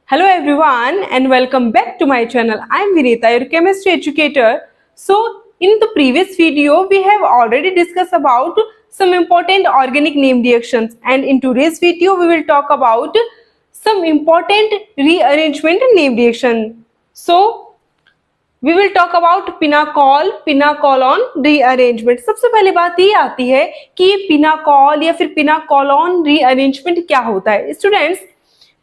Hello everyone and welcome back to my channel. I am Vinita, your chemistry educator. So in the previous video we have already discussed about some important organic name reactions, and in today's video we will talk about some important rearrangement name reaction. So we will talk about pinacol pinacolone rearrangement. सबसे पहले बात ये आती है कि ये pinnacle या फिर पिनाकोलॉन रीअरेंजमेंट क्या होता है। स्टूडेंट्स,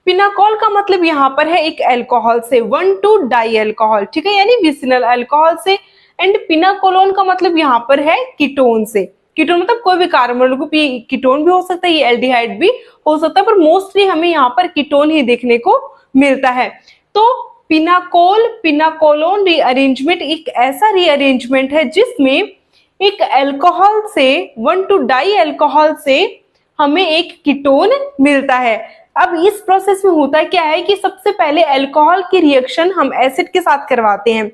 पिनाकॉल का मतलब यहाँ पर है एक अल्कोहल से 1,2 डाई अल्कोहल, ठीक है, यानी विसिनल अल्कोहल से। एंड पिनाकोलोन का मतलब यहाँ पर है कीटोन से। कीटोन मतलब कोई भी कार्बोनिल ग्रुप, ये कीटोन भी हो सकता है, ये एल्डिहाइड भी हो सकता है, पर मोस्टली हमें यहाँ पर कीटोन ही देखने को मिलता है। तो पिनाकोल पिनाकोलोन रीअरेंजमेंट एक ऐसा रीअरेंजमेंट है जिसमें एक अल्कोहल से 1,2 डाई अल्कोहल से हमें एक कीटोन मिलता है। अब इस प्रोसेस में होता है क्या है कि सबसे पहले अल्कोहल की रिएक्शन हम एसिड के साथ करवाते हैं,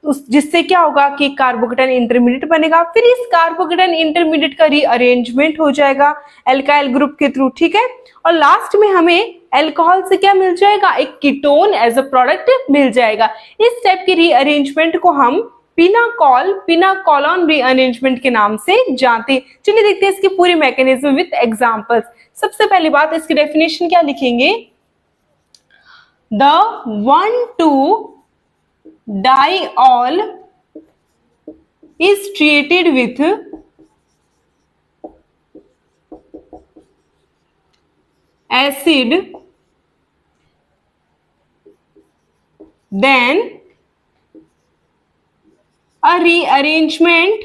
जिससे क्या होगा कि कार्बोकेटाइन इंटरमीडिएट बनेगा। फिर इस कार्बोकेटाइन इंटरमीडिएट का रीअरेंजमेंट हो जाएगा एल्काइल ग्रुप के थ्रू, ठीक है, और लास्ट में हमें अल्कोहल से क्या मिल जाएगा, एक कीटोन एज अ प्रोडक्ट मिल जाएगा। इस टाइप की रीअरेंजमेंट को हम पिनाकॉल पिनाकोलॉन रीअरेंजमेंट के नाम से जानते हैं। चलिए देखते हैं इसकी पूरी मैकेनिज्म विद एग्जांपल्स। सबसे पहली बात, इसकी डेफिनेशन क्या लिखेंगे, the 1,2 diol is treated with acid, then a rearrangement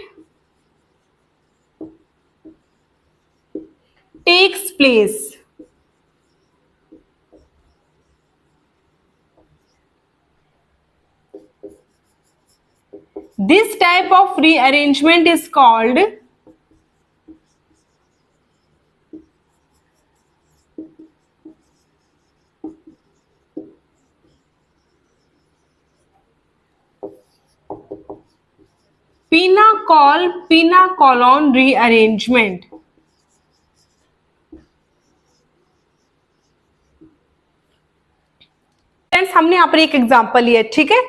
takes place. This type of rearrangement is called pinacol pinacolone rearrangement. हमने यहाँ पर एक एग्जांपल लिया, ठीक है।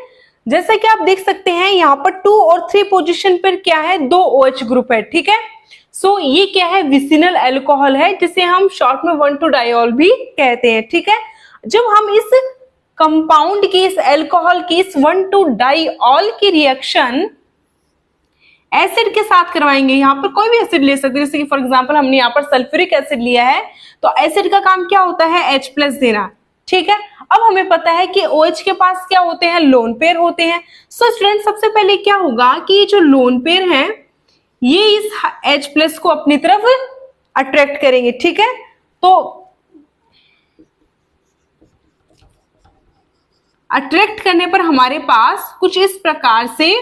जैसे कि आप देख सकते हैं यहाँ पर 2 और 3 पोजीशन पर क्या है, 2 OH ग्रुप है, ठीक है। सो ये क्या है, विसिनल अल्कोहल है, जिसे हम शॉर्ट में 1,2 डाइऑल भी कहते हैं, ठीक है। जब हम इस कंपाउंड की, इस अल्कोहल की, इस 1,2 डाइऑल की रिएक्शन एसिड के साथ करवाएंगे, यहाँ पर कोई भी एसिड ले सकते हैं, जैसे कि फॉर एग्जांपल हमने यहाँ पर सल्फ्यूरिक एसिड लिया है, तो एसिड का काम क्या होता है, H+ देना, ठीक है। अब हमें पता है कि OH के पास क्या होते हैं, लोन पेयर होते हैं। सो स्टूडेंट, सबसे पहले क्या होगा कि जो लोन पेयर हैं ये इस H+ को अपनी तरफ अट्रैक्ट करेंगे, ठीक है। तो अट्रैक्ट करने पर हमारे पास कुछ इस प्रकार से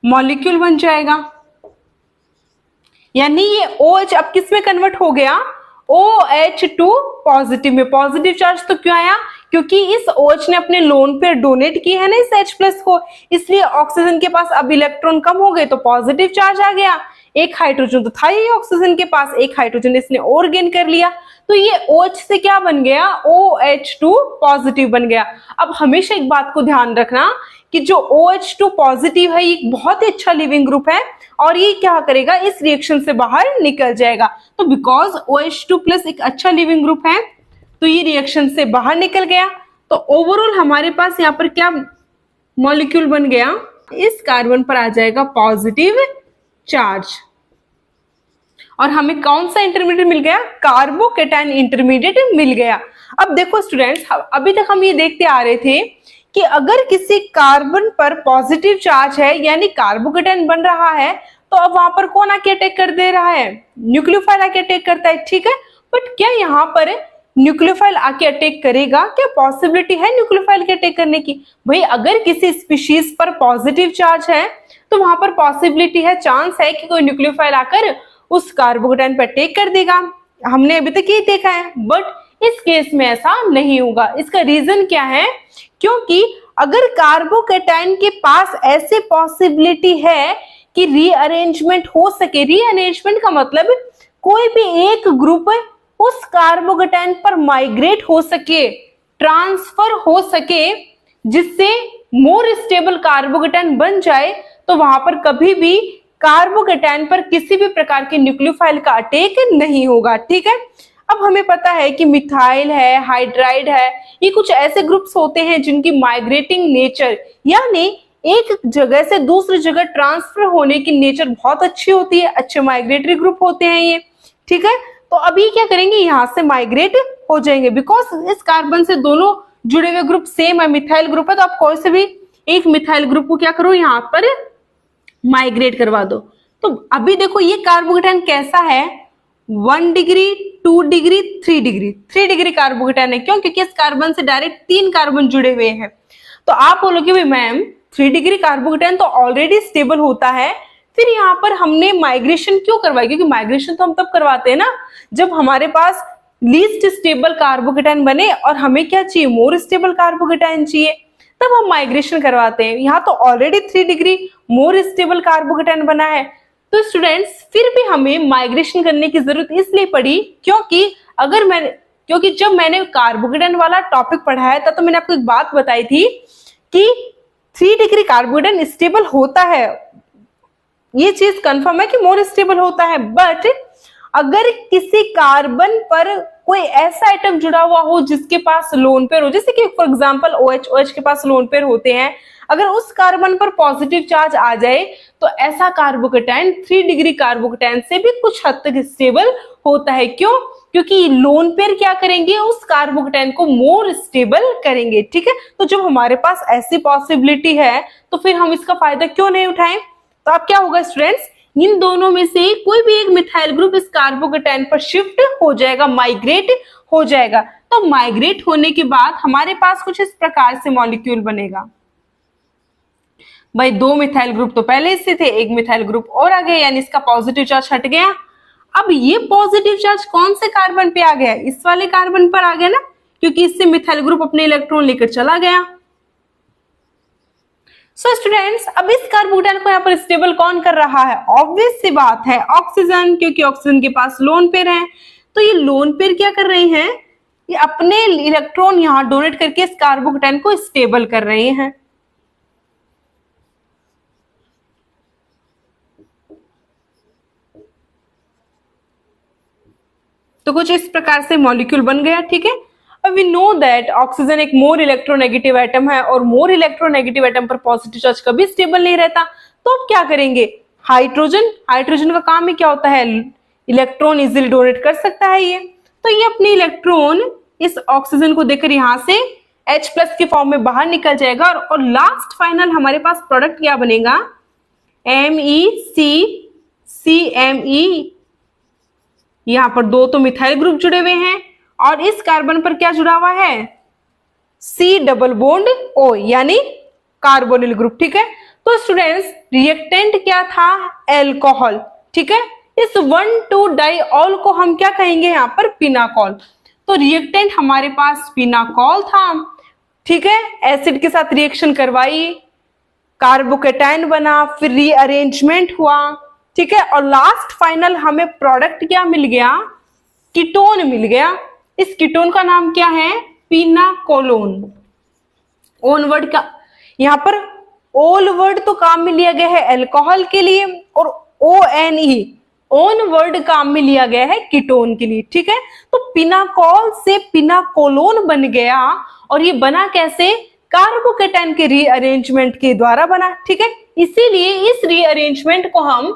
मॉलिक्यूल बन जाएगा, यानी ये OH अब किस में कन्वर्ट हो गया, OH2 पॉजिटिव में। पॉजिटिव चार्ज तो क्यों आया, क्योंकि इस OH ने अपने लोन पेयर डोनेट की है ना इस H+ को, इसलिए ऑक्सीजन के पास अब इलेक्ट्रॉन कम हो गए तो पॉजिटिव चार्ज आ गया। एक हाइड्रोजन तो था ही ऑक्सीजन के पास, एक हाइड्रोजन इसने और गेन कर लिया, तो ये OH से क्या बन गया, OH2 पॉजिटिव बन गया। अब हमेशा एक बात को ध्यान रखना कि जो OH2 पॉजिटिव है ये बहुत ही अच्छा लिविंग ग्रुप है और ये क्या करेगा, इस रिएक्शन से बाहर निकल जाएगा। तो बिकॉज OH2+ एक अच्छा लिविंग ग्रुप है तो ये रिएक्शन से बाहर निकल गया। तो ओवरऑल हमारे पास यहाँ पर क्या मॉलिक्यूल बन गया, इस कार्बन पर आ जाएगा पॉजिटिव चार्ज और हमें कौन सा इंटरमीडिएट मिल गया, कार्बोकेटाइन इंटरमीडिएट मिल गया। अब देखो स्टूडेंट्स, अभी तक हम ये देखते आ रहे थे कि अगर किसी कार्बन पर पॉजिटिव चार्ज है यानी कार्बोकेटाइन बन रहा है, तो अब वहां पर कौन आके अटैक कर दे रहा है, न्यूक्लियोफाइल आके अटैक करता है, ठीक है। बट क्या यहाँ पर न्यूक्लियोफाइल आके अटैक करेगा, क्या पॉसिबिलिटी है न्यूक्लियोफाइल के अटैक करने की? भाई अगर किसी स्पीशीज पर पॉजिटिव चार्ज है तो वहां पर पॉसिबिलिटी है, चांस है कि कोई न्यूक्लियोफाइल आकर उस कार्बोकेटाइन पर अटैक कर देगा। हमने अभी तक ये देखा है, बट इस केस में ऐसा नहीं होगा। इसका रीजन क्या है, क्योंकि अगर कार्बोकेटाइन के पास ऐसे पॉसिबिलिटी है कि रीअरेंजमेंट हो सके, रीअरेंजमेंट का मतलब कोई भी एक ग्रुप उस कार्बोकेटाइन पर माइग्रेट हो सके, ट्रांसफर हो सके, जिससे मोर स्टेबल कार्बोकेटायन बन जाए, तो वहां पर कभी भी कार्बोकेटायन पर किसी भी प्रकार के न्यूक्लियोफाइल का अटैक नहीं होगा। ठीक है, अब हमें पता है कि मिथाइल है, हाइड्राइड है, ये कुछ ऐसे ग्रुप्स होते हैं जिनकी माइग्रेटिंग नेचर, यानी एक जगह से दूसरी जगह ट्रांसफर होने की नेचर बहुत अच्छी होती है, अच्छे माइग्रेटरी ग्रुप होते हैं ये। ठीक है, तो अभी क्या करेंगे, यहां से माइग्रेट हो जाएंगे, बिकॉज इस कार्बन से दोनों जुड़े हुए ग्रुप सेम है, मिथाइल ग्रुप है, तो आप कोई से भी एक मिथाइल ग्रुप को क्या करो, यहाँ पर माइग्रेट करवा दो। तो अभी देखो ये कार्बोकेटायन कैसा है, 1 degree, 2 degree, 3 degree, 3 degree carbocation है। क्यों? क्योंकि इस कार्बन से डायरेक्ट 3 कार्बन जुड़े हुए हैं। तो आप बोलोगे भाई मैम 3 डिग्री कार्बोकेटायन तो ऑलरेडी स्टेबल होता है, फिर यहाँ पर हमने माइग्रेशन क्यों करवाई? क्योंकि माइग्रेशन तो हम तब करवाते हैं ना जब हमारे पास लीस्ट स्टेबल कार्बोकेटायन बने और हमें क्या चाहिए, मोर स्टेबल कार्बोकेटायन चाहिए, तब हम माइग्रेशन करवाते हैं। यहाँ तो already 3 degree more stable carbocation बना है, तो स्टूडेंट्स फिर भी हमें माइग्रेशन करने की जरूरत इसलिए पड़ी क्योंकि जब मैंने कार्बोकेटायन वाला टॉपिक पढ़ाया था तो मैंने आपको एक बात बताई थी कि 3 डिग्री कार्बोकेटायन स्टेबल होता है, ये चीज कंफर्म है कि मोर स्टेबल होता है। बट अगर किसी कार्बन पर कोई ऐसा आइटम जुड़ा हुआ हो जिसके पास लोन पेयर हो, जैसे कि फॉर एग्जांपल OH के पास लोन पेयर होते हैं, अगर उस कार्बन पर पॉजिटिव चार्ज आ जाए तो ऐसा कार्बोकेटायन 3 डिग्री कार्बोकेटायन से भी कुछ हद तक स्टेबल होता है। क्यों? क्योंकि लोन पेयर क्या करेंगे, उस कार्बोकेटायन को मोर स्टेबल करेंगे। ठीक है, तो जब हमारे पास ऐसी पॉसिबिलिटी है तो फिर हम इसका फायदा क्यों नहीं उठाएं? तो अब क्या होगा स्टूडेंट्स, इन दोनों में से कोई भी एक मिथाइल ग्रुप इस कार्बोकेटायन पर शिफ्ट हो जाएगा, माइग्रेट हो जाएगा। तो माइग्रेट होने के बाद हमारे पास कुछ इस प्रकार से मॉलिक्यूल बनेगा। भाई 2 मिथाइल ग्रुप तो पहले से थे, एक मिथाइल ग्रुप और आ गया, यानी इसका पॉजिटिव चार्ज हट गया। अब ये पॉजिटिव चार्ज कौन से कार्बन पे आ गया? इस वाले कार्बन पर आ गया ना, क्योंकि इससे मिथाइल ग्रुप अपने इलेक्ट्रॉन लेकर चला गया। सो स्टूडेंट्स, अब इस कार्बोकेटायन को यहाँ पर स्टेबल कौन कर रहा है? ऑब्वियस सी बात है, ऑक्सीजन, क्योंकि ऑक्सीजन के पास लोन पेयर है। तो ये लोन पेयर क्या कर रहे हैं, ये अपने इलेक्ट्रॉन यहाँ डोनेट करके इस कार्बोकेटायन को स्टेबल कर रहे हैं। तो कुछ इस प्रकार से मॉलिक्यूल बन गया। ठीक है, अब वी नो दैट ऑक्सीजन एक मोर इलेक्ट्रोनेगेटिव एटम है और मोर इलेक्ट्रोनेगेटिव एटम पर पॉजिटिव चार्ज कभी स्टेबल नहीं रहता। तो अब क्या करेंगे, हाइड्रोजन का काम ही क्या होता है, इलेक्ट्रॉन इजीली डोनेट कर सकता है ये। तो ये अपने इलेक्ट्रॉन इस ऑक्सीजन को देकर यहाँ से H+ के फॉर्म में बाहर निकल जाएगा और लास्ट फाइनल हमारे पास प्रोडक्ट क्या बनेगा, MECCME। यहाँ पर 2 तो मिथाइल ग्रुप जुड़े हुए हैं और इस कार्बन पर क्या जुड़ा हुआ है, C डबल बॉन्ड O, यानी कार्बोनिल ग्रुप। ठीक है, तो स्टूडेंट्स रिएक्टेंट क्या था, एल्कोहल। ठीक है, इस 1,2-डाइऑल को हम क्या कहेंगे यहाँ पर, पिनाकॉल। तो रिएक्टेंट हमारे पास पिनाकॉल था। ठीक है, एसिड के साथ रिएक्शन करवाई, कार्बोकेटायन बना, फिर रीअरेंजमेंट हुआ। ठीक है, और लास्ट फाइनल हमें प्रोडक्ट क्या मिल गया, कीटोन मिल गया। इस कीटोन का नाम क्या है, पिनाकोलोन। ओन वर्ड का यहाँ पर ओल वर्ड तो काम में लिया गया है अल्कोहल के लिए और ONE ओन वर्ड काम में लिया गया है कीटोन के लिए। ठीक है, तो पिनाकोल से पिनाकोलोन बन गया और ये बना कैसे, कार्बोकेटायन के रीअरेंजमेंट के द्वारा बना। ठीक है, इसीलिए इस रीअरेंजमेंट को हम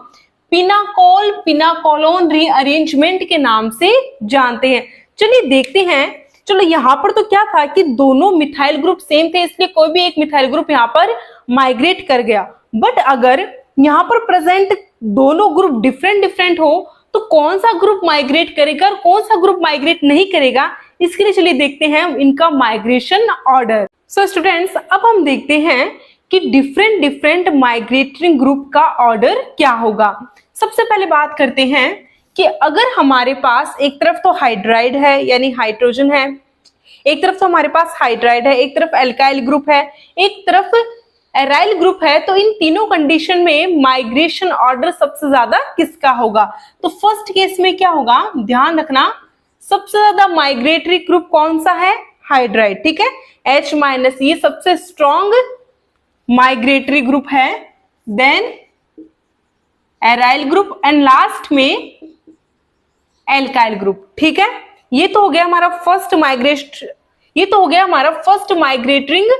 पिनाकोल पिनाकोलोन रीअरेंजमेंट के नाम से जानते हैं। चलिए देखते हैं। चलो यहाँ पर तो क्या था कि दोनों मिथाइल ग्रुप सेम थे, इसलिए कोई भी एक मिथाइल ग्रुप यहाँ पर माइग्रेट कर गया। बट अगर यहाँ पर प्रेजेंट दोनों ग्रुप डिफरेंट हो तो कौन सा ग्रुप माइग्रेट करेगा और कौन सा ग्रुप माइग्रेट नहीं करेगा, इसके लिए चलिए देखते हैं इनका माइग्रेशन ऑर्डर। सो स्टूडेंट्स, अब हम देखते हैं कि डिफरेंट माइग्रेटिंग ग्रुप का ऑर्डर क्या होगा। सबसे पहले बात करते हैं कि अगर हमारे पास एक तरफ तो हाइड्राइड है यानी हाइड्रोजन है, एक तरफ तो हमारे पास हाइड्राइड है, एक तरफ एल्काइल ग्रुप है, एक तरफ एराइल ग्रुप है, तो इन तीनों कंडीशन में माइग्रेशन ऑर्डर सबसे ज्यादा किसका होगा? तो फर्स्ट केस में क्या होगा, ध्यान रखना, सबसे ज्यादा माइग्रेटरी ग्रुप कौन सा है, हाइड्राइड, ठीक है। H माइनस ये सबसे स्ट्रॉन्ग माइग्रेटरी ग्रुप है, then aryl group and last में एल्काइल ग्रुप, ठीक है। ये तो हो गया हमारा first migrating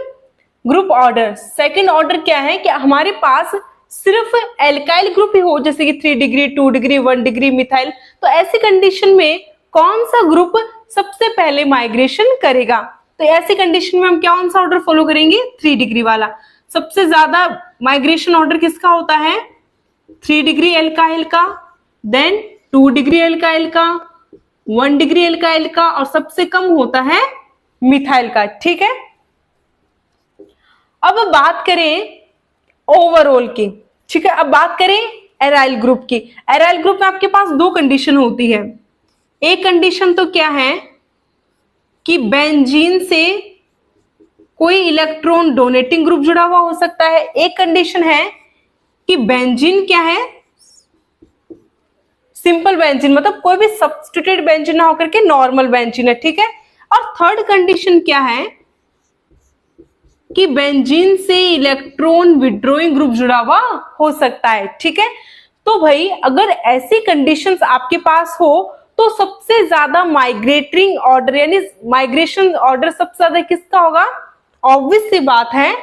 group order. Second order क्या है कि हमारे पास सिर्फ एल्काइल ग्रुप ही हो, जैसे कि 3 डिग्री 2 डिग्री 1 डिग्री मिथाइल, तो ऐसी कंडीशन में कौन सा ग्रुप सबसे पहले माइग्रेशन करेगा? तो ऐसी कंडीशन में हम कौन सा ऑर्डर फॉलो करेंगे? 3 डिग्री वाला। सबसे ज्यादा माइग्रेशन ऑर्डर किसका होता है? 3 डिग्री एल्काइल का, देन 2 डिग्री एल्काइल का, 1 डिग्री एल्काइल का, और सबसे कम होता है मिथाइल का, ठीक है। अब बात करें ओवरऑल की, ठीक है। अब बात करें एराइल ग्रुप की। एराइल ग्रुप में आपके पास दो कंडीशन होती है। एक कंडीशन तो क्या है कि बेंजीन से कोई इलेक्ट्रॉन डोनेटिंग ग्रुप जुड़ा हुआ हो सकता है। एक कंडीशन है कि बेंजीन क्या है? सिंपल बेंजीन, मतलब कोई भी सब्स्टिट्यूटेड बेंजीन ना होकर के नॉर्मल बेंजीन है, ठीक है। और थर्ड कंडीशन क्या है कि बेंजीन से इलेक्ट्रॉन विड्रॉइंग ग्रुप जुड़ा हुआ हो सकता है, ठीक है। तो भाई अगर ऐसी कंडीशंस आपके पास हो तो सबसे ज्यादा माइग्रेटिंग ऑर्डर यानी माइग्रेशन ऑर्डर सबसे ज्यादा किसका होगा? ऑब्वियस सी बात है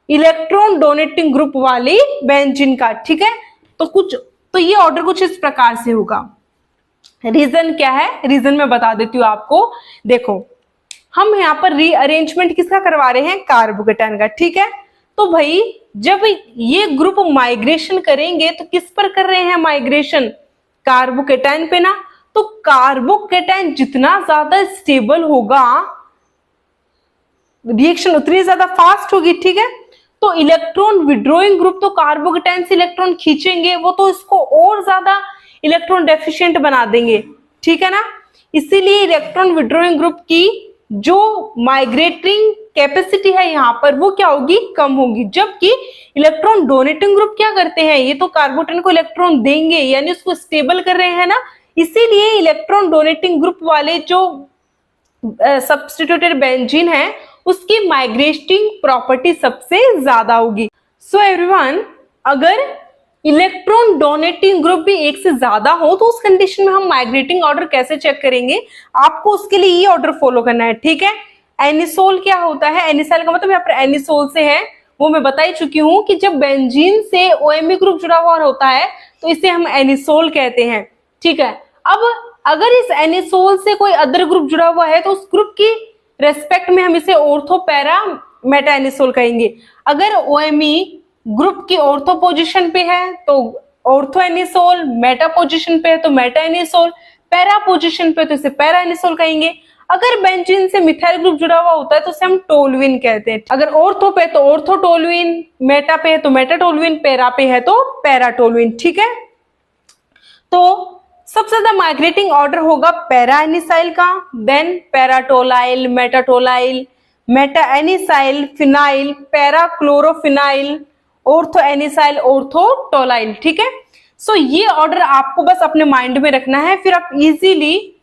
इलेक्ट्रॉन डोनेटिंग ग्रुप वाली बेंजीन का, ठीक है। तो ये ऑर्डर कुछ इस प्रकार से होगा। रीजन क्या है? रीजन मैं बता देती हूँ आपको। देखो हम यहाँ पर रीअरेंजमेंट किसका करवा रहे हैं? कार्बोकेटाइन का, ठीक है। तो भाई जब ये ग्रुप माइग्रेशन करेंगे तो किस पर कर रहे हैं माइग्रेशन? कार्बोकेटाइन पे ना। तो कार्बोकेटाइन जितना ज्यादा स्टेबल होगा रिएक्शन उतनी ज्यादा फास्ट होगी, ठीक है। तो इलेक्ट्रॉन विड्रॉइंग ग्रुप तो कार्बोकेटाइन से इलेक्ट्रॉन खींचेंगे, वो तो इसको और ज्यादा इलेक्ट्रॉन डेफिशिएंट बना देंगे, ठीक है ना। इसीलिए इलेक्ट्रॉन विड्रॉइंग ग्रुप की जो माइग्रेटिंग कैपेसिटी है यहाँ पर वो क्या होगी? कम होगी। जबकि इलेक्ट्रॉन डोनेटिंग ग्रुप क्या करते हैं? ये तो कार्बोकेटाइन को इलेक्ट्रॉन देंगे, यानी उसको स्टेबल कर रहे हैं ना। इसीलिए इलेक्ट्रॉन डोनेटिंग ग्रुप वाले जो सब्स्टिट्यूटेड बेंजीन है उसकी माइग्रेटिंग प्रॉपर्टी सबसे ज्यादा होगी। सो एवरीवन, अगर इलेक्ट्रॉन डोनेटिंग ग्रुप भी एक से ज्यादा हो तो उस कंडीशन में हम माइग्रेटिंग ऑर्डर कैसे चेक करेंगे? आपको उसके लिए ये ऑर्डर फॉलो करना है, ठीक है। एनिसोल क्या होता है? एनिसाइल का मतलब यहाँ पर एनिसोल से है, वो मैं बता ही चुकी हूँ कि जब बेंजीन से ओएमई ग्रुप जुड़ा हुआ होता है तो इसे हम एनिसोल कहते हैं, ठीक है। अब अगर इस एनिसोल से कोई अदर ग्रुप जुड़ा हुआ है तो उस ग्रुप की रेस्पेक्ट में हम इसे ऑर्थो पैरा मेटा एनिसोल कहेंगे। अगर ओएमई ग्रुप की ऑर्थो पोजीशन पे है तो ऑर्थो एनिसोल, मेटा पोजीशन पे है तो मेटा एनिसोल, पैरा पोजीशन पे तो इसे पैरा एनिसोल कहेंगे। अगर बेंजीन से मिथाइल ग्रुप जुड़ा हुआ होता है तो इसे हम टोलुइन कहते हैं। अगर ऑर्थो पे तो ऑर्थो टोलुइन, मेटा पे है तो मेटा टोलुइन, पैरा पे है तो पैरा टोलुइन, ठीक है। तो सबसे ज्यादा माइग्रेटिंग ऑर्डर होगा पैरा एनिसाइल का, then para tolyl, meta tolyl, meta anisyl, phenyl, para chlorophenyl, ortho anisyl, ortho tolyl, ठीक है। सो ये ऑर्डर आपको बस अपने माइंड में रखना है, फिर आप इजीली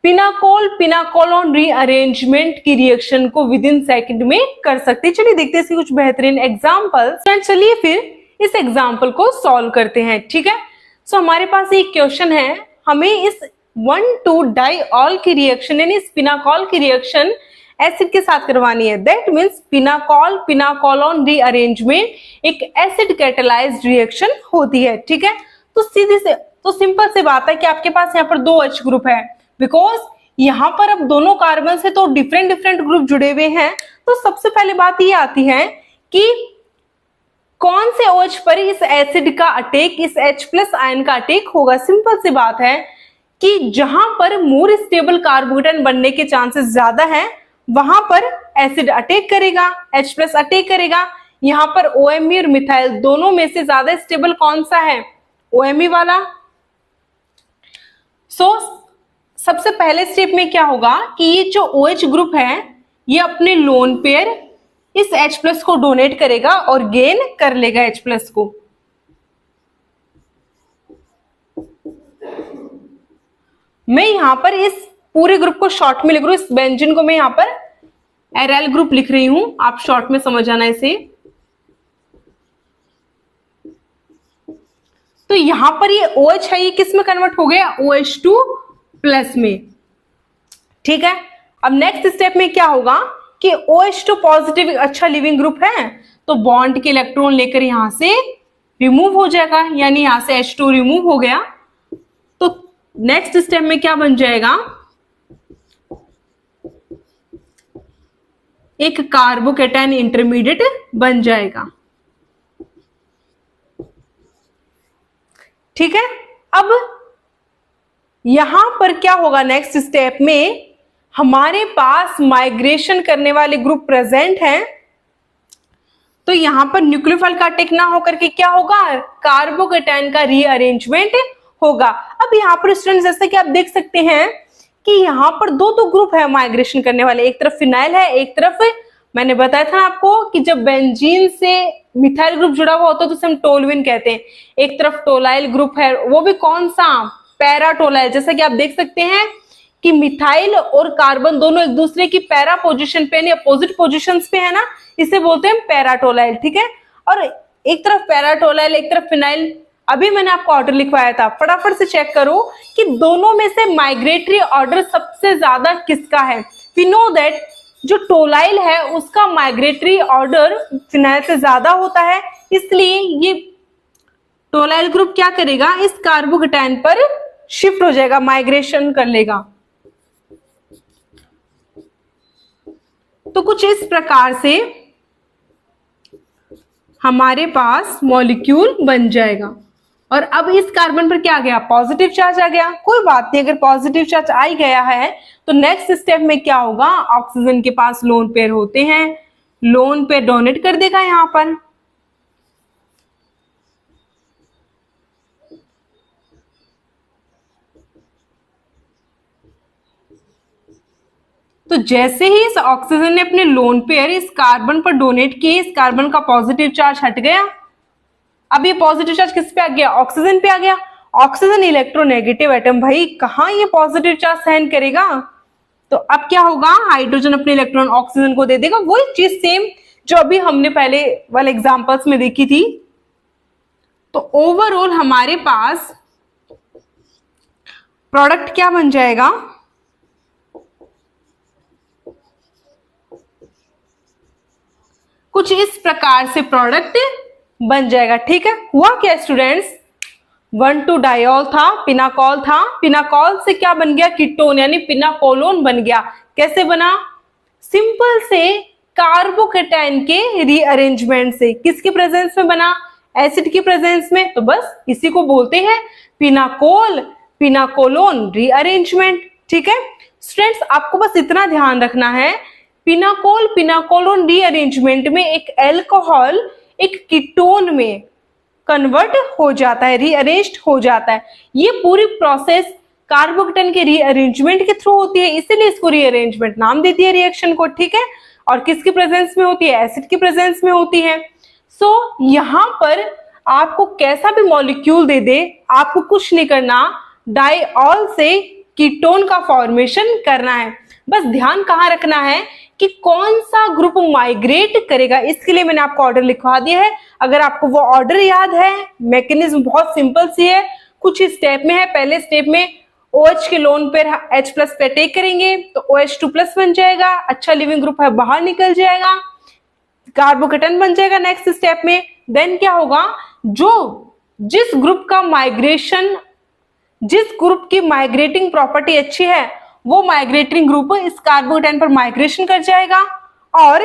पिनाकोल पिनाकोलोन रीअरेंजमेंट की रिएक्शन को विद इन सेकंड में कर सकते हैं। चलिए देखते हैं इसके कुछ बेहतरीन एग्जांपल्स। चलिए फिर इस एग्जांपल को सॉल्व करते हैं, ठीक है। सो हमारे पास एक क्वेश्चन है, हमें इस 1,2 डाइऑल की रिएक्शन यानी पिनाकोल की रिएक्शन एसिड के साथ करवानी है। दैट मीन्स पिनाकोल पिनाकोलोन रीअरेंजमेंट एक एसिड कैटालाइज्ड रिएक्शन होती है, ठीक है। तो सीधे से तो सिंपल से बात है कि आपके पास यहाँ पर 2 H ग्रुप है, बिकॉज यहाँ पर अब दोनों कार्बन से तो डिफरेंट डिफरेंट ग्रुप जुड़े हुए हैं। तो सबसे पहले बात ये आती है कि कौन से OH पर इस एसिड का अटैक, इस H+ आयन का अटैक होगा। सिंपल सी बात है कि जहां पर मोर स्टेबल कार्बोकेटाइन बनने के चांसेस ज्यादा हैं वहां पर एसिड अटैक करेगा, H+ अटैक करेगा। यहाँ पर OMe और मिथाइल दोनों में से ज्यादा स्टेबल कौन सा है? OMe वाला। सबसे पहले स्टेप में क्या होगा कि ये जो OH ग्रुप है ये अपने लोन पेयर इस H+ को डोनेट करेगा और गेन कर लेगा H+ को। मैं यहां पर इस पूरे ग्रुप को शॉर्ट में लिख रहा हूं, इस बेंजीन को मैं यहां पर एराइल ग्रुप लिख रही हूं, आप शॉर्ट में समझ आना इसे। तो यहां पर ये OH है, ये किस में कन्वर्ट हो गया, OH2 प्लस में। ठीक है, अब नेक्स्ट स्टेप में क्या होगा कि OH2 पॉजिटिव अच्छा लिविंग ग्रुप है, तो बॉन्ड के इलेक्ट्रॉन लेकर यहां से रिमूव हो जाएगा, यानी यहां से H2 रिमूव हो गया। तो नेक्स्ट स्टेप में क्या बन जाएगा, एक कार्बोकेटायन इंटरमीडिएट बन जाएगा। ठीक है, अब यहां पर क्या होगा, नेक्स्ट स्टेप में हमारे पास माइग्रेशन करने वाले ग्रुप प्रेजेंट हैं, तो यहां पर न्यूक्लियोफाइल का अटैक ना होकर के क्या होगा, कार्बोकेटायन का रीअरेंजमेंट होगा। अब यहां पर स्टूडेंट्स जैसे कि आप देख सकते हैं कि यहाँ पर दो ग्रुप है माइग्रेशन करने वाले, एक तरफ फिनाइल है, एक तरफ मैंने बताया था आपको कि जब बेंजीन से मिथाइल ग्रुप जुड़ा हुआ होता है तो उसे हम टोलुइन कहते हैं। एक तरफ टोलाइल ग्रुप है, वो भी कौन सा, पैरा टोलाइल। जैसा कि आप देख सकते हैं कि मिथाइल और कार्बन दोनों एक दूसरे की पैरा पोजीशन पे, अपोजिट पोजीशंस पे है ना, इसे बोलते हैं पैरा टोलाइल। ठीक है, और एक तरफ पैरा टोलाइल, एक तरफ फिनाइल। अभी मैंने आपको ऑर्डर लिखवाया था, फटाफट से चेक करो कि दोनों में से माइग्रेटरी ऑर्डर सबसे ज्यादा किसका है। वी नो दैट जो टोलाइल है उसका माइग्रेटरी ऑर्डर फिनाइल से ज्यादा होता है, इसलिए ये टोलाइल ग्रुप क्या करेगा, इस कार्बोकेटायन पर शिफ्ट हो जाएगा, माइग्रेशन कर लेगा। तो कुछ इस प्रकार से हमारे पास मॉलिक्यूल बन जाएगा। और अब इस कार्बन पर क्या आ गया, पॉजिटिव चार्ज आ गया। कोई बात नहीं, अगर पॉजिटिव चार्ज आ ही गया है तो नेक्स्ट स्टेप में क्या होगा, ऑक्सीजन के पास लोन पेयर होते हैं, लोन पेयर डोनेट कर देगा यहां पर। तो जैसे ही इस ऑक्सीजन ने अपने लोन पेयर इस कार्बन पर डोनेट किए, इस कार्बन का पॉजिटिव चार्ज हट गया। अब ये पॉजिटिव चार्ज किस पे आ गया, ऑक्सीजन पे आ गया। ऑक्सीजन इलेक्ट्रोनेगेटिव एटम, भाई कहां ये पॉजिटिव चार्ज सहन करेगा। तो अब क्या होगा, हाइड्रोजन अपने इलेक्ट्रॉन ऑक्सीजन को दे देगा। वही चीज सेम जो अभी हमने पहले वाले एग्जांपल्स में देखी थी। तो ओवरऑल हमारे पास प्रोडक्ट क्या बन जाएगा, कुछ इस प्रकार से प्रोडक्ट बन जाएगा। ठीक है, हुआ क्या स्टूडेंट्स, 1,2 डायोल था, पिनाकोल था, पिनाकोल से क्या बन गया, कीटोन यानी पिनाकोलोन बन गया। कैसे बना, सिंपल से कार्बोकेटायन के रीअरेंजमेंट से। किसके प्रेजेंस में बना, एसिड की प्रेजेंस में, तो बस इसी को बोलते हैं पिनाकोल, पिनाकोलोन रीअरेंजमेंट। ठीक है स्टूडेंट्स, आपको बस इतना ध्यान रखना है, पिनाकोल पिनाकोलोन रीअरेंजमेंट में एक एल्कोहल एक कीटोन में कन्वर्ट हो जाता है, रीअरेंज्ड हो जाता है। ये पूरी प्रोसेस कार्बोकेटायन के रीअरेंजमेंट के थ्रू होती है, इसीलिए इसको रीअरेंजमेंट नाम दे दिया रिएक्शन को। ठीक है, और किसकी प्रेजेंस में होती है, एसिड की प्रेजेंस में होती है। सो यहां पर आपको कैसा भी मॉलिक्यूल दे दे, आपको कुछ नहीं करना, डाइऑल से कीटोन का फॉर्मेशन करना है। बस ध्यान कहाँ रखना है कि कौन सा ग्रुप माइग्रेट करेगा, इसके लिए मैंने आपको ऑर्डर लिखवा दिया है। अगर आपको वो ऑर्डर याद है, मैकेनिज्म बहुत सिंपल सी है, कुछ स्टेप में है। पहले स्टेप में OH के लोन पेयर H प्लस पे अटैक करेंगे तो OH2 प्लस बन जाएगा, अच्छा लिविंग ग्रुप है, बाहर निकल जाएगा, कार्बोकेटायन बन जाएगा। नेक्स्ट स्टेप में देन क्या होगा, जो जिस ग्रुप का माइग्रेशन, जिस ग्रुप की माइग्रेटिंग प्रॉपर्टी अच्छी है वो माइग्रेटिंग ग्रुप इस कार्बोकेटायन पर माइग्रेशन कर जाएगा और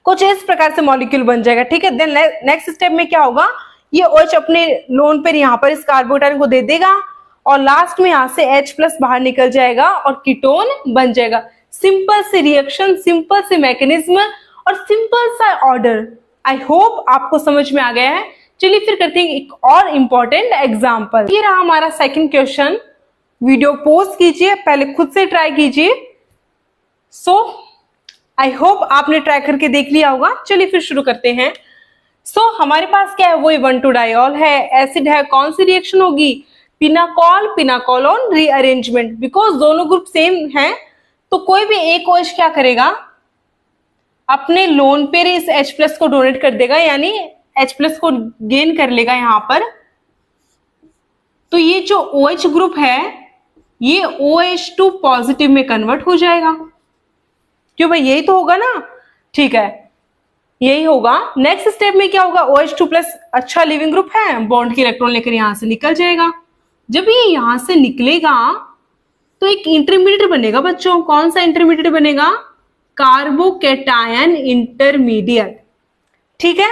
कुछ इस प्रकार से मॉलिक्यूल बन जाएगा। ठीक है, देन नेक्स्ट स्टेप में क्या होगा, ये OH अपने लोन पर यहाँ पर इस कार्बोकेटायन को दे देगा और लास्ट में यहां से H प्लस बाहर निकल जाएगा और कीटोन बन जाएगा। सिंपल सी रिएक्शन, सिंपल सी मैकेनिज्म और सिंपल सा ऑर्डर। आई होप आपको समझ में आ गया है। चलिए फिर करते हैं एक और इंपॉर्टेंट एग्जांपल। ये रहा हमारा सेकंड क्वेश्चन। वीडियो पॉज कीजिए, पहले खुद से ट्राई कीजिए। सो आई होप आपने ट्राई करके देख लिया होगा। चलिए फिर शुरू करते हैं। सो हमारे पास क्या है, वही 1,2 डायोल है, एसिड है, कौन सी रिएक्शन होगी, पिनाकोल पिनाकोलोन रीअरेंजमेंट। बिकॉज दोनों ग्रुप सेम हैं तो कोई भी एक OH क्या करेगा, अपने लोन पेयर इस H+ को डोनेट कर देगा, यानी H+ को गेन कर लेगा यहाँ पर। तो ये जो OH ग्रुप है ये OH2 पॉजिटिव में कन्वर्ट हो जाएगा। क्यों भाई, यही तो होगा ना। ठीक है, यही होगा। नेक्स्ट स्टेप में क्या होगा, OH2+ अच्छा लिविंग ग्रुप है, बॉन्ड के इलेक्ट्रॉन लेकर यहां से निकल जाएगा। जब ये यहां से निकलेगा तो एक इंटरमीडिएट बनेगा बच्चों। कौन सा इंटरमीडिएट बनेगा, कार्बोकैटायन इंटरमीडिएट। ठीक है,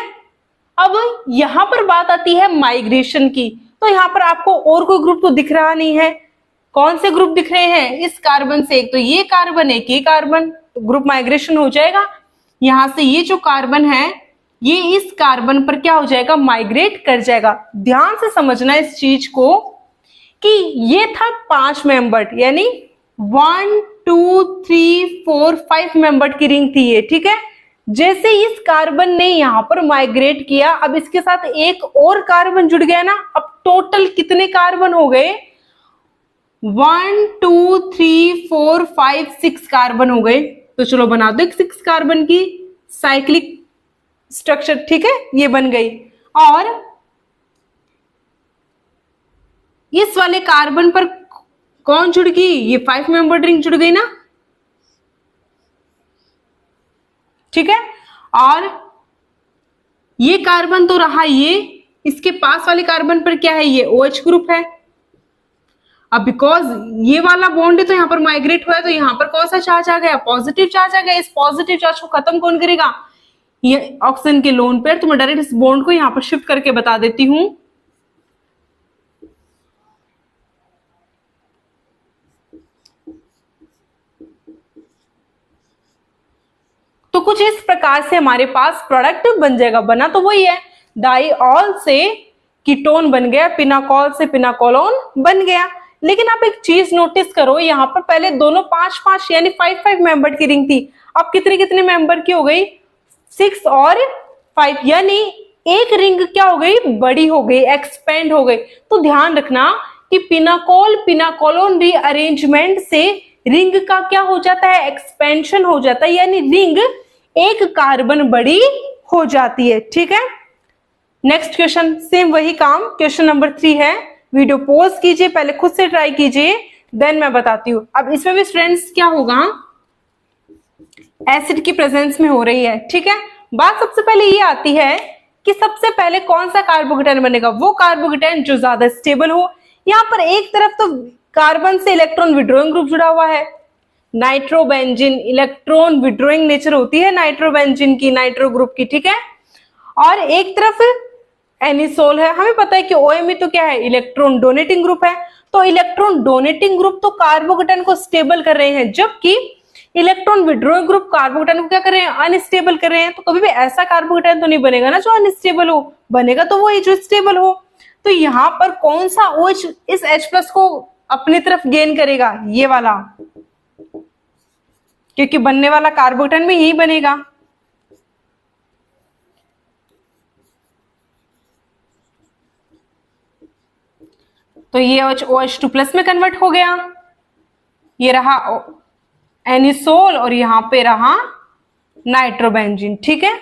अब यहां पर बात आती है माइग्रेशन की। तो यहां पर आपको और कोई ग्रुप तो दिख रहा नहीं है। कौन से ग्रुप दिख रहे हैं, इस कार्बन से एक तो ये कार्बन, एक ये कार्बन, तो ग्रुप माइग्रेशन हो जाएगा। यहां से ये जो कार्बन है ये इस कार्बन पर क्या हो जाएगा, माइग्रेट कर जाएगा। ध्यान से समझना इस चीज को कि ये था 5 मेंबर्ड, यानी 1 2 3 4 5 मेंबर्ड की रिंग थी ये। ठीक है, जैसे इस कार्बन ने यहां पर माइग्रेट किया, अब इसके साथ एक और कार्बन जुड़ गया ना। अब टोटल कितने कार्बन हो गए, 1 2 3 4 5 6 कार्बन हो गए। तो चलो बना दो एक 6 कार्बन की साइक्लिक स्ट्रक्चर। ठीक है, ये बन गई। और इस वाले कार्बन पर कौन जुड़ गई, ये 5 मेंबर्ड रिंग जुड़ गई ना। ठीक है, और ये कार्बन तो रहा, ये इसके पास वाले कार्बन पर क्या है, ये OH ग्रुप है। अब बिकॉज ये वाला बॉन्ड है तो यहाँ पर माइग्रेट हुआ है, तो यहाँ पर कौन सा चार्ज आ गया, पॉजिटिव चार्ज आ गया। इस पॉजिटिव चार्ज को खत्म कौन करेगा, ये ऑक्सीजन के लोन पेयर। तो मैं डायरेक्ट इस बॉन्ड को यहाँ पर शिफ्ट करके बता देती हूं। तो कुछ इस प्रकार से हमारे पास प्रोडक्ट बन जाएगा। बना तो वही है, डाइऑल से कीटोन बन गया, पिनाकोल से पिनाकोलोन बन गया। लेकिन आप एक चीज नोटिस करो, यहाँ पर पहले दोनों 5-5 यानी 5-5 मेंबर की रिंग थी। अब कितने कितने मेंबर की हो गई, 6 और 5, यानी एक रिंग क्या हो गई, बड़ी हो गई, एक्सपेंड हो गई। तो ध्यान रखना कि पिनाकोल पिनाकोलोन रीअरेंजमेंट से रिंग का क्या हो जाता है, एक्सपेंशन हो जाता है, यानी रिंग एक कार्बन बड़ी हो जाती है। ठीक है, नेक्स्ट क्वेश्चन, सेम वही काम, क्वेश्चन नंबर 3 है। वीडियो पॉज कीजिए, पहले खुद से ट्राई कीजिए, देन मैं बताती हूँ। अब इसमें भी स्टूडेंट्स क्या होगा, एसिड की प्रेजेंस में हो रही है। ठीक है, बात सबसे पहले ये आती है कि सबसे पहले कौन सा कार्बोकेटायन बनेगा, वो कार्बोकेटायन जो ज्यादा स्टेबल हो। यहाँ पर एक तरफ तो कार्बन से इलेक्ट्रॉन विड्रॉइंग ग्रुप जुड़ा हुआ है, नाइट्रोबेंजीन, इलेक्ट्रॉन विड्रॉइंग नेचर होती है नाइट्रोबेंजीन की, नाइट्रो ग्रुप की। ठीक है, और एक तरफ एनिसोल है। हमें पता है कि OMe तो क्या है, इलेक्ट्रॉन डोनेटिंग ग्रुप है। तो इलेक्ट्रॉन डोनेटिंग ग्रुप तो कार्बोकेटायन को स्टेबल कर रहे हैं, जबकि इलेक्ट्रॉन विड्रॉइंग ग्रुप कार्बोकेटायन को क्या कर रहे हैं, अनस्टेबल कर रहे हैं। तो कभी भी ऐसा कार्बोकेटायन तो नहीं बनेगा ना जो अनस्टेबल हो, बनेगा तो वही जो स्टेबल हो। तो यहाँ पर कौन सा OH इस H+ को अपनी तरफ गेन करेगा, ये वाला, क्योंकि बनने वाला कार्बोकेटायन में यही बनेगा। तो ये OH2+ में कन्वर्ट हो गया, ये रहा एनिसोल और यहां पे रहा नाइट्रोबेंजीन। ठीक है,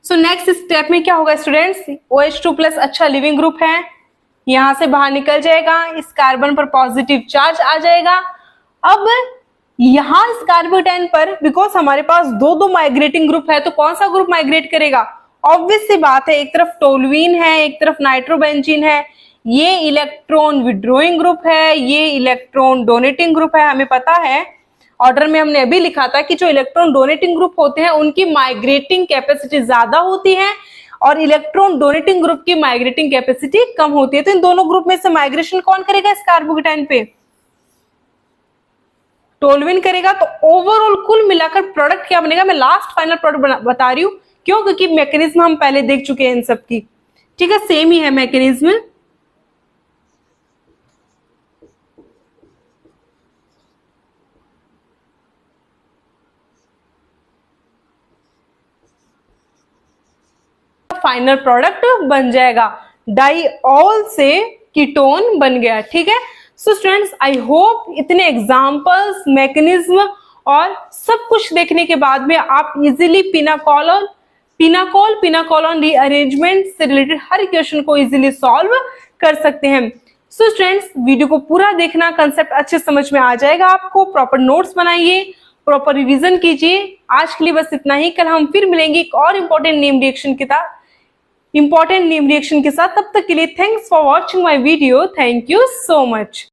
सो नेक्स्ट स्टेप में क्या होगा स्टूडेंट्स, OH2+ अच्छा लिविंग ग्रुप है, यहां से बाहर निकल जाएगा, इस कार्बन पर पॉजिटिव चार्ज आ जाएगा। अब यहां इस कार्बोकेटायन पर बिकॉज हमारे पास दो माइग्रेटिंग ग्रुप है, तो कौन सा ग्रुप माइग्रेट करेगा, ऑब्वियस सी बात है, एक तरफ टोलुइन है, एक तरफ नाइट्रोबेंजीन है। ये इलेक्ट्रॉन विड्रॉइंग ग्रुप है, ये इलेक्ट्रॉन डोनेटिंग ग्रुप है। हमें पता है ऑर्डर में हमने अभी लिखा था कि जो इलेक्ट्रॉन डोनेटिंग ग्रुप होते हैं उनकी माइग्रेटिंग कैपेसिटी ज्यादा होती है और इलेक्ट्रॉन डोनेटिंग ग्रुप की माइग्रेटिंग कैपेसिटी कम होती है। तो इन दोनों ग्रुप में से माइग्रेशन कौन करेगा इस कार्बोकेटायन पे, टोलुइन करेगा। तो ओवरऑल कुल मिलाकर प्रोडक्ट क्या बनेगा, मैं लास्ट फाइनल प्रोडक्ट बता रही हूँ, क्यों, क्योंकि मैकेनिज्म हम पहले देख चुके हैं इन सब की। ठीक है, सेम ही है मैकेनिज्म। फाइनल प्रोडक्ट बन जाएगा, डाइऑल से कीटोन बन गया। ठीक है, सो स्टूडेंट्स आई होप इतने एग्जांपल्स, मैकेनिज्म और सब कुछ देखने के बाद में आप इजीली पिनाकोल रीअरेंजमेंट से रिलेटेड हर क्वेश्चन को इजीली सॉल्व कर सकते हैं। सो स्टूडेंट्स, वीडियो को पूरा देखना, कंसेप्ट अच्छे समझ में आ जाएगा आपको। प्रॉपर नोट्स बनाइए, प्रॉपर रिवीजन कीजिए। आज के लिए बस इतना ही। कल हम फिर मिलेंगे एक और इम्पोर्टेंट नेम रिएक्शन के साथ। तब तक के लिए thanks for watching my video. Thank you so much.